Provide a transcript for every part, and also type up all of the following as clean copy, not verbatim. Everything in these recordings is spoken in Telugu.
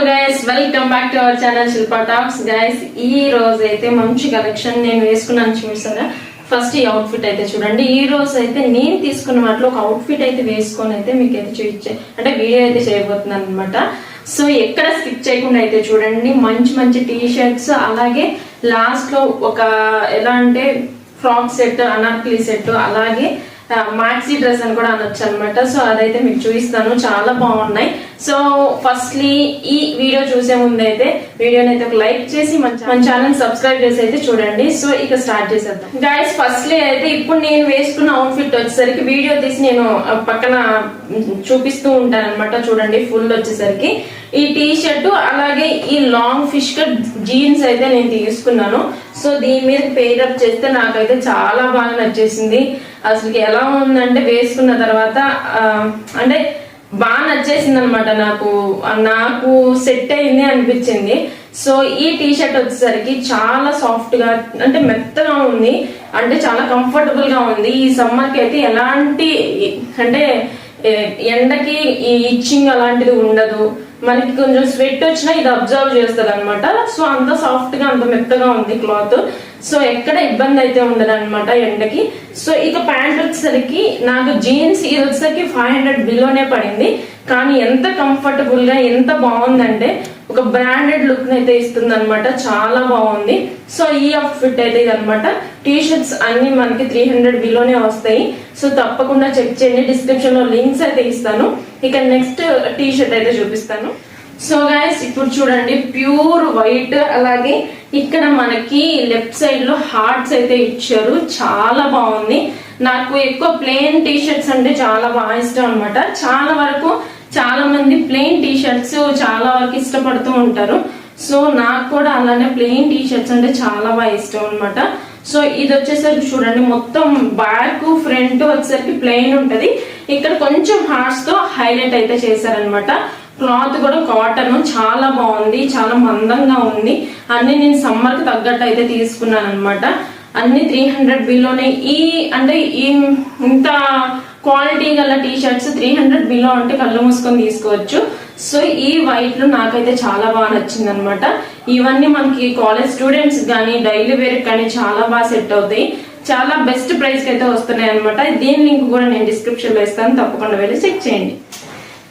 Guys welcome back to our channel Shilpa talks. Guys ఈ రోజు అయితే మంచి కలెక్షన్ నేను వేసుకున్నాను చూసారా. ఫస్ట్ ఈ అవుట్ఫిట్ అయితే చూడండి. ఈ రోజు అయితే నేను తీసుకున్న వాటిలో ఒక అవుట్ఫిట్ అయితే వేసుకొని అయితే మీకు అయితే చూపించే అంటే వీడియో అయితే చేయబోతున్నాను అనమాట. సో ఎక్కడ స్కిప్ చేయకుండా అయితే చూడండి. మంచి మంచి టీ షర్ట్స్, అలాగే లాస్ట్ లో ఒక ఎలా అంటే ఫ్రాక్ సెట్, అనార్కలి సెట్, అలాగే మాక్సీ డ్రెస్ అని కూడా అనొచ్చు అనమాట. సో అదైతే మీకు చూపిస్తాను, చాలా బాగున్నాయి. సో ఫస్ట్లీ ఈ వీడియో చూసే ముందు అయితే వీడియోని అయితే ఒక లైక్ చేసి మన ఛానల్ సబ్స్క్రైబ్ చేసి అయితే చూడండి. సో ఇక స్టార్ట్ చేసేద్దాం గైస్. ఫస్ట్లీ అయితే ఇప్పుడు నేను వేసుకున్న అవుట్ఫిట్ వచ్చేసరికి వీడియో తీసి నేను పక్కన చూపిస్తూ ఉంటాను అనమాట. చూడండి ఫుల్ వచ్చేసరికి ఈ టీ షర్ట్, అలాగే ఈ లాంగ్ ఫిష్ కట్ జీన్స్ అయితే నేను తీసుకున్నాను. సో దీని మీద పేరప్ చేస్తే నాకైతే చాలా బాగా నచ్చేసింది. అసలు ఎలా ఉందంటే వేసుకున్న తర్వాత అంటే బాగా నచ్చేసింది అనమాట. నాకు సెట్ అయింది అనిపించింది. సో ఈ టీ షర్ట్ వచ్చేసరికి చాలా సాఫ్ట్ గా అంటే మెత్తగా ఉంది, అంటే చాలా కంఫర్టబుల్ గా ఉంది. ఈ సమ్మర్ కి అయితే ఎలాంటి అంటే ఎండకి ఈ ఇచ్చింగ్ అలాంటిది ఉండదు. మనకి కొంచెం స్వెట్ వచ్చినా ఇది అబ్జర్వ్ చేస్తుంది అనమాట. సో అంత సాఫ్ట్ గా అంత మెత్తగా ఉంది క్లాత్. సో ఎక్కడ ఇబ్బంది అయితే ఉండదు అనమాట ఎండకి. సో ఇక ప్యాంట్ వచ్చేసరికి నాకు జీన్స్ ఇది వచ్చేసరికి 500 బిలోనే పడింది. కానీ ఎంత కంఫర్టబుల్ గా ఎంత బాగుందంటే ఒక బ్రాండెడ్ లుక్ అయితే ఇస్తుంది అనమాట. చాలా బాగుంది. సో ఈ అవుట్ఫిట్ అయితే ఇది అనమాట. టీ షర్ట్స్ అన్ని మనకి 300 బిలోనే వస్తాయి. సో తప్పకుండా చెక్ చేయండి, డిస్క్రిప్షన్ లో లింక్స్ అయితే ఇస్తాను. ఇక నెక్స్ట్ టీ షర్ట్ అయితే చూపిస్తాను. సో గైస్ ఇప్పుడు చూడండి, ప్యూర్ వైట్, అలాగే ఇక్కడ మనకి లెఫ్ట్ సైడ్ లో హార్ట్స్ అయితే ఇచ్చారు. చాలా బాగుంది. నాకు ఎక్కువ ప్లెయిన్ టీ షర్ట్స్ అంటే చాలా బాగా ఇష్టం అనమాట. చాలా మంది ప్లెయిన్ టీ షర్ట్స్ చాలా వరకు ఇష్టపడుతూ ఉంటారు. సో నాకు కూడా అలానే ప్లెయిన్ టీ షర్ట్స్ అంటే చాలా బాగా ఇష్టం అనమాట. సో ఇది వచ్చేసరికి చూడండి, మొత్తం బ్యాక్ ఫ్రంట్ వచ్చేసరికి ప్లెయిన్ ఉంటది. ఇక్కడ కొంచెం హార్ట్స్ తో హైలైట్ అయితే చేశారనమాట. క్లాత్ కూడా కాటన్, చాలా బాగుంది, చాలా మందంగా ఉంది. అన్ని నేను సమ్మర్ కి తగ్గట్టు అయితే తీసుకున్నాను అనమాట. అన్ని 300 బిలోనే. ఇంత క్వాలిటీ గల టీ షర్ట్స్ 300 బిలో అంటే కళ్ళు మూసుకొని తీసుకోవచ్చు. సో ఈ వైట్ లో నాకైతే చాలా బాగా నచ్చింది అనమాట. ఇవన్నీ మనకి కాలేజ్ స్టూడెంట్స్ కానీ డైలీ వేర్ కానీ చాలా బాగా సెట్ అవుతాయి. చాలా బెస్ట్ ప్రైస్ కి అయితే వస్తున్నాయి అనమాట. దీని లింక్ కూడా నేను డిస్క్రిప్షన్ లో ఇస్తాను, తప్పకుండా వెళ్ళి చెక్ చేయండి.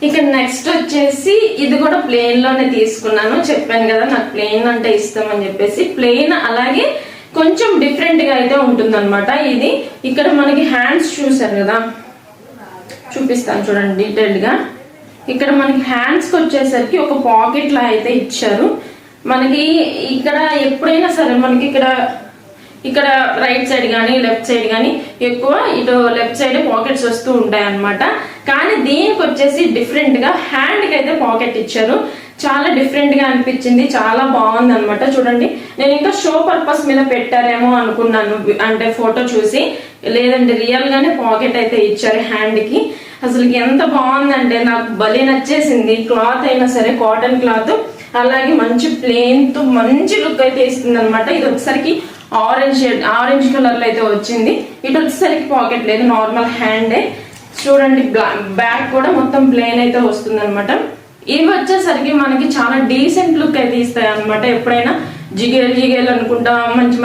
ఇక నెక్స్ట్ వచ్చేసి ఇది కూడా ప్లెయిన్ లోనే తీసుకున్నాను. చెప్పాను కదా నాకు ప్లెయిన్ అంటే ఇష్టం అని చెప్పేసి. ప్లెయిన్ అలాగే కొంచెం డిఫరెంట్ గా అయితే ఉంటుంది అనమాట. ఇది ఇక్కడ మనకి హ్యాండ్స్ చూసారు కదా, చూపిస్తాను చూడండి డీటెయిల్డ్ గా. ఇక్కడ మనకి హ్యాండ్స్ కి వచ్చేసరికి ఒక పాకెట్ లా అయితే ఇచ్చారు. మనకి ఇక్కడ ఎప్పుడైనా సరే మనకి ఇక్కడ రైట్ సైడ్ కానీ లెఫ్ట్ సైడ్ కానీ ఎక్కువ ఇటు లెఫ్ట్ సైడ్ పాకెట్స్ వస్తూ ఉంటాయి అనమాట. కానీ దీనికి వచ్చేసి డిఫరెంట్ గా హ్యాండ్ కి అయితే పాకెట్ ఇచ్చారు. చాలా డిఫరెంట్ గా అనిపించింది, చాలా బాగుంది అనమాట. చూడండి, నేను ఇంకా షో పర్పస్ మీద పెట్టారేమో అనుకున్నాను, అంటే ఫోటో చూసి. లేదంటే రియల్ గానే పాకెట్ అయితే ఇచ్చారు హ్యాండ్ కి. అసలు ఎంత బాగుందంటే నాకు భలే నచ్చేసింది. క్లాత్ అయినా సరే కాటన్ క్లాత్, అలాగే మంచి ప్లెయిన్ తో మంచి లుక్ అయితే ఇస్తుంది అనమాట. ఇది వచ్చేసరికి ఆరెంజ్ కలర్ లో అయితే వచ్చింది. ఇటు వచ్చేసరికి పాకెట్ లేదు, నార్మల్ హ్యాండే. చూడండి బ్యాక్ కూడా మొత్తం ప్లెయిన్ అయితే వస్తుంది అనమాట. ఇవి వచ్చేసరికి మనకి చాలా డీసెంట్ లుక్ అయితే ఇస్తాయి అనమాట. ఎప్పుడైనా జిగేలు అనుకుంటా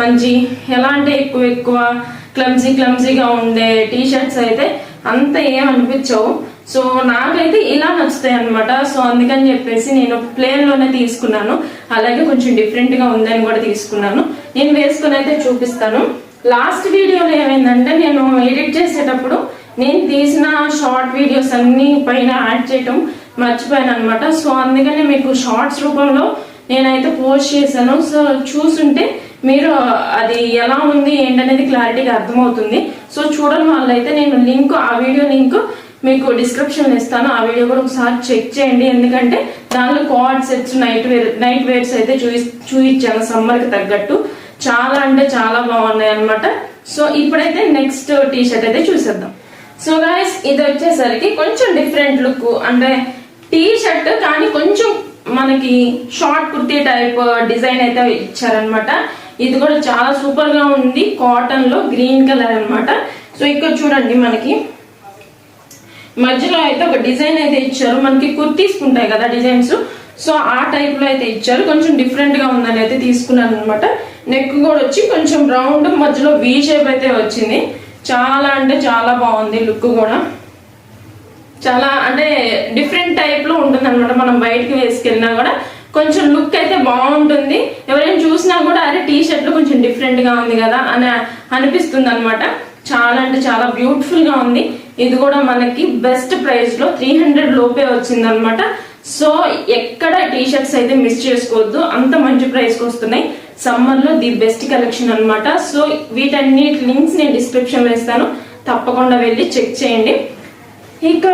మంచి ఎలా అంటే ఎక్కువ క్లమ్సీగా ఉండే టీ షర్ట్స్ అయితే అంత ఏం అనిపించవు. సో నాకైతే ఇలా నచ్చుతాయి అనమాట. సో అందుకని చెప్పేసి నేను ప్లెయిన్ లోనే తీసుకున్నాను. అలాగే కొంచెం డిఫరెంట్ గా ఉందని కూడా తీసుకున్నాను. నేను వేసుకుని అయితే చూపిస్తాను. లాస్ట్ వీడియోలో ఏమైందంటే నేను ఎడిట్ చేసేటప్పుడు నేను తీసిన షార్ట్ వీడియోస్ అన్ని పైన యాడ్ చేయటం మర్చిపోయాను అనమాట. సో అందుకని మీకు షార్ట్స్ రూపంలో నేనైతే పోస్ట్ చేశాను. సో చూసుంటే మీరు అది ఎలా ఉంది ఏంటనేది క్లారిటీగా అర్థమవుతుంది. సో చూడని వాళ్ళైతే నేను ఆ వీడియో లింక్ మీకు డిస్క్రిప్షన్ లో ఇస్తాను. ఆ వీడియో కూడా ఒకసారి చెక్ చేయండి. ఎందుకంటే దానిలో కార్డ్ సెట్స్, నైట్ వేర్స్ అయితే చూపించాను సమ్మర్ కి తగ్గట్టు. చాలా అంటే చాలా బాగున్నాయి అనమాట. సో ఇప్పుడైతే నెక్స్ట్ టీ షర్ట్ అయితే చూసేద్దాం. సో గైస్ ఇది వచ్చేసరికి కొంచెం డిఫరెంట్ లుక్, అంటే టీ షర్ట్ కానీ కొంచెం మనకి షార్ట్ కుర్తీ టైప్ డిజైన్ అయితే ఇచ్చారనమాట. ఇది కూడా చాలా సూపర్ గా ఉంది. కాటన్ లో గ్రీన్ కలర్ అనమాట. సో ఇక్కడ చూడండి మనకి మధ్యలో అయితే ఒక డిజైన్ అయితే ఇచ్చారు. మనకి కుర్తీస్ ఉంటాయి కదా డిజైన్స్, సో ఆ టైప్ లో అయితే ఇచ్చారు. కొంచెం డిఫరెంట్ గా ఉందని అయితే తీసుకున్నాను అనమాట. నెక్ కూడా వచ్చి కొంచెం రౌండ్ మధ్యలో వీ షేప్ అయితే వచ్చింది. చాలా అంటే చాలా బాగుంది. లుక్ కూడా చాలా అంటే డిఫరెంట్ టైప్ లో ఉంటుంది అనమాట. మనం బయటకి వేసుకెళ్ళినా కూడా కొంచెం లుక్ అయితే బాగుంటుంది. ఎవరైనా చూసినా కూడా అరే టీ షర్ట్ లో కొంచెం డిఫరెంట్ గా ఉంది కదా అని అనిపిస్తుంది అనమాట. చాలా అంటే చాలా బ్యూటిఫుల్ గా ఉంది. ఇది కూడా మనకి బెస్ట్ ప్రైస్ లో 300 లోపే వచ్చింది అనమాట. సో ఎక్కడ టీ షర్ట్స్ అయితే మిస్ చేసుకోవద్దు, అంత మంచి ప్రైస్ కి వస్తున్నాయి. సమ్మర్ లో ది బెస్ట్ కలెక్షన్ అనమాట. సో వీటన్నిటి లింక్స్ నేను డిస్క్రిప్షన్ లో ఇస్తాను, తప్పకుండా వెళ్ళి చెక్ చేయండి. ఇక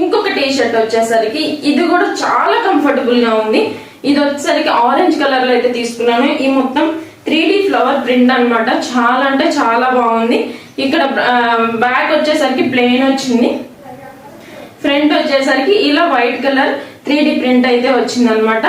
ఇంకొక టీ షర్ట్ వచ్చేసరికి ఇది కూడా చాలా కంఫర్టబుల్ గా ఉంది. ఇది వచ్చేసరికి ఆరెంజ్ కలర్ లో అయితే తీసుకున్నాను. ఈ మొత్తం 3D ఫ్లవర్ ప్రింట్ అనమాట. చాలా అంటే చాలా బాగుంది. ఇక్కడ బ్యాక్ వచ్చేసరికి ప్లెయిన్ వచ్చింది, ఫ్రంట్ వచ్చేసరికి ఇలా వైట్ కలర్ 3D ప్రింట్ అయితే వచ్చింది అనమాట.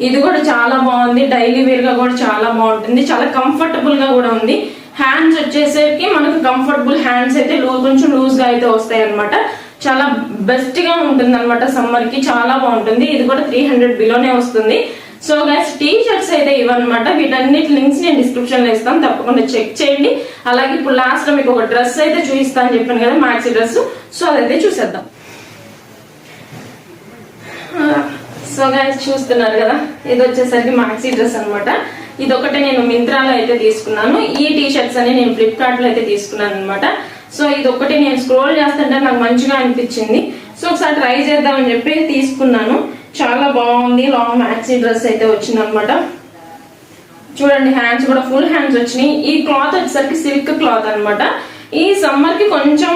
ఇది కూడా చాలా బాగుంది. డైలీ వేర్ గా కూడా చాలా బాగుంటుంది. చాలా కంఫర్టబుల్ గా కూడా ఉంది. హ్యాండ్స్ వచ్చేసరికి మనకు కంఫర్టబుల్ హ్యాండ్స్ అయితే కొంచెం లూజ్ గా అయితే వస్తాయి అనమాట. చాలా బెస్ట్ గా ఉంటుంది అనమాట. సమ్మర్ కి చాలా బాగుంటుంది. ఇది కూడా 300 బిలోనే వస్తుంది. సో గైస్ టీ షర్ట్స్ అయితే ఇవన్నమాట. వీటన్నిటి లింక్స్ నేను డిస్క్రిప్షన్ లో ఇస్తాను, తప్పకుండా చెక్ చేయండి. అలాగే ఇప్పుడు లాస్ట్ లో మీకు ఒక డ్రెస్ అయితే చూపిస్తాను చెప్పాను కదా, మ్యాక్సీ డ్రెస్. సో అదైతే చూసేద్దాం. సో గైస్ చూస్తున్నారు కదా, ఇది వచ్చేసరికి మ్యాక్సీ డ్రెస్ అనమాట. ఇది ఒకటి నేను మింత్రాలో అయితే తీసుకున్నాను. ఈ టీ షర్ట్స్ అని నేను ఫ్లిప్కార్ట్ లో అయితే తీసుకున్నాను అనమాట. సో ఇది ఒకటి నేను స్క్రోల్ చేస్తుంటే నాకు మంచిగా అనిపించింది. సో ఒకసారి ట్రై చేద్దామని చెప్పి తీసుకున్నాను. చాలా బాగుంది. లాంగ్ మ్యాక్సీ డ్రెస్ అయితే వచ్చింది అనమాట. చూడండి హ్యాండ్స్ కూడా ఫుల్ హ్యాండ్స్ వచ్చినాయి. ఈ క్లాత్ వచ్చేసరికి సిల్క్ క్లాత్ అనమాట. ఈ సమ్మర్ కి కొంచెం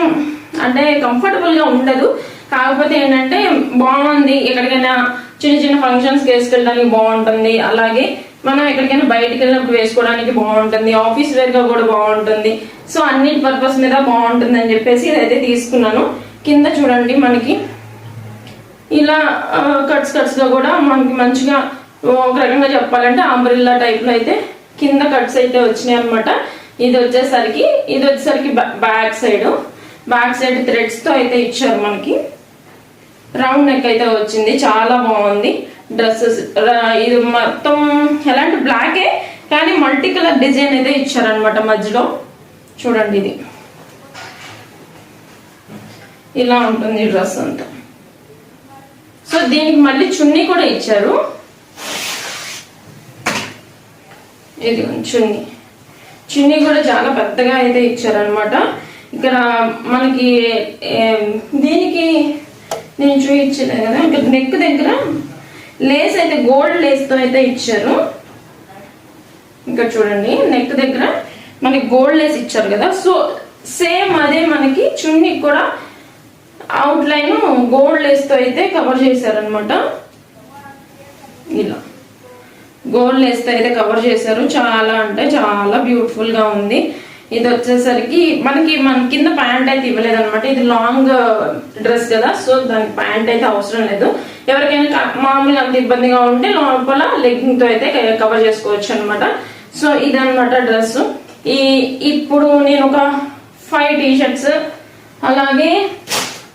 అంటే కంఫర్టబుల్ గా ఉండదు, కాకపోతే ఏంటంటే బాగుంది. ఎక్కడికైనా చిన్న చిన్న ఫంక్షన్స్ కి వేసుకెళ్ళడానికి బాగుంటుంది. అలాగే మనం ఎక్కడికైనా బయటకు వెళ్ళినప్పుడు వేసుకోవడానికి బాగుంటుంది. ఆఫీస్ వేర్ గా కూడా బాగుంటుంది. సో అన్నిటి పర్పస్ మీద బాగుంటుంది అని చెప్పేసి ఇదైతే తీసుకున్నాను. కింద చూడండి మనకి ఇలా కట్స్ గా కూడా మనకి మంచిగా ఒక రకంగా చెప్పాలంటే అంబ్రెల్లా టైప్ లో అయితే కింద కట్స్ అయితే వచ్చినాయి అనమాట. ఇది వచ్చేసరికి బ్యాక్ సైడ్ థ్రెడ్స్ తో అయితే ఇచ్చారు. మనకి రౌండ్ నెక్ అయితే వచ్చింది. చాలా బాగుంది డ్రెస్సెస్. ఇది మొత్తం ఎలాంటి బ్లాకే కానీ మల్టీ కలర్ డిజైన్ అయితే ఇచ్చారనమాట మధ్యలో. చూడండి ఇది ఇలా ఉంటుంది డ్రెస్ అంతా. సో దీనికి మళ్ళీ చున్నీ కూడా ఇచ్చారు. ఇది చున్నీ కూడా చాలా పెద్దగా అయితే ఇచ్చారనమాట. ఇక్కడ మనకి దీనికి నేను చూపించలేదు కదా, ఇక్కడ నెక్ దగ్గర లేస్ అయితే గోల్డ్ లేస్ తో అయితే ఇచ్చారు. ఇక్కడ చూడండి నెక్ దగ్గర మనకి గోల్డ్ లేస్ ఇచ్చారు కదా. సో సేమ్ అదే మనకి చున్నీ కూడా అవుట్ లైన్ గోల్డ్ లేస్ తో అయితే కవర్ చేశారనమాట. ఇలా గోల్డ్ లేస్ తో అయితే కవర్ చేశారు. చాలా అంటే చాలా బ్యూటిఫుల్ గా ఉంది. ఇది వచ్చేసరికి మన కింద ప్యాంట్ అయితే ఇవ్వలేదు అనమాట. ఇది లాంగ్ డ్రెస్ కదా, సో దానికి ప్యాంట్ అయితే అవసరం లేదు. ఎవరికైనా మామూలుగా అంత ఇబ్బందిగా ఉంటే లోపల లెగ్గింగ్ తో అయితే కవర్ చేసుకోవచ్చు అనమాట. సో ఇదన్నమాట డ్రెస్. ఇప్పుడు నేను ఒక 5 టీ షర్ట్స్, అలాగే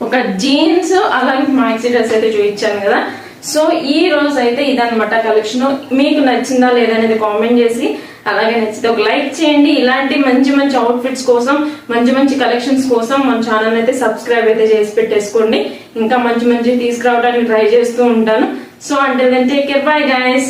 ఒక జీన్స్, అలాగే మ్యాక్సీ డ్రెస్ అయితే చూపించాను కదా. సో ఈ రోజు అయితే ఇదన్నమాట కలెక్షన్. మీకు నచ్చిందా లేదనేది కామెంట్ చేసి, అలాగే నచ్చితే ఒక లైక్ చేయండి. ఇలాంటి మంచి మంచి అవుట్ఫిట్స్ కోసం, మంచి మంచి కలెక్షన్స్ కోసం మన ఛానల్ అయితే సబ్స్క్రైబ్ అయితే చేసి పెట్టేసుకోండి. ఇంకా మంచి మంచి తీసుకురావడానికి ట్రై చేస్తూ ఉంటాను. So until then take care, bye guys.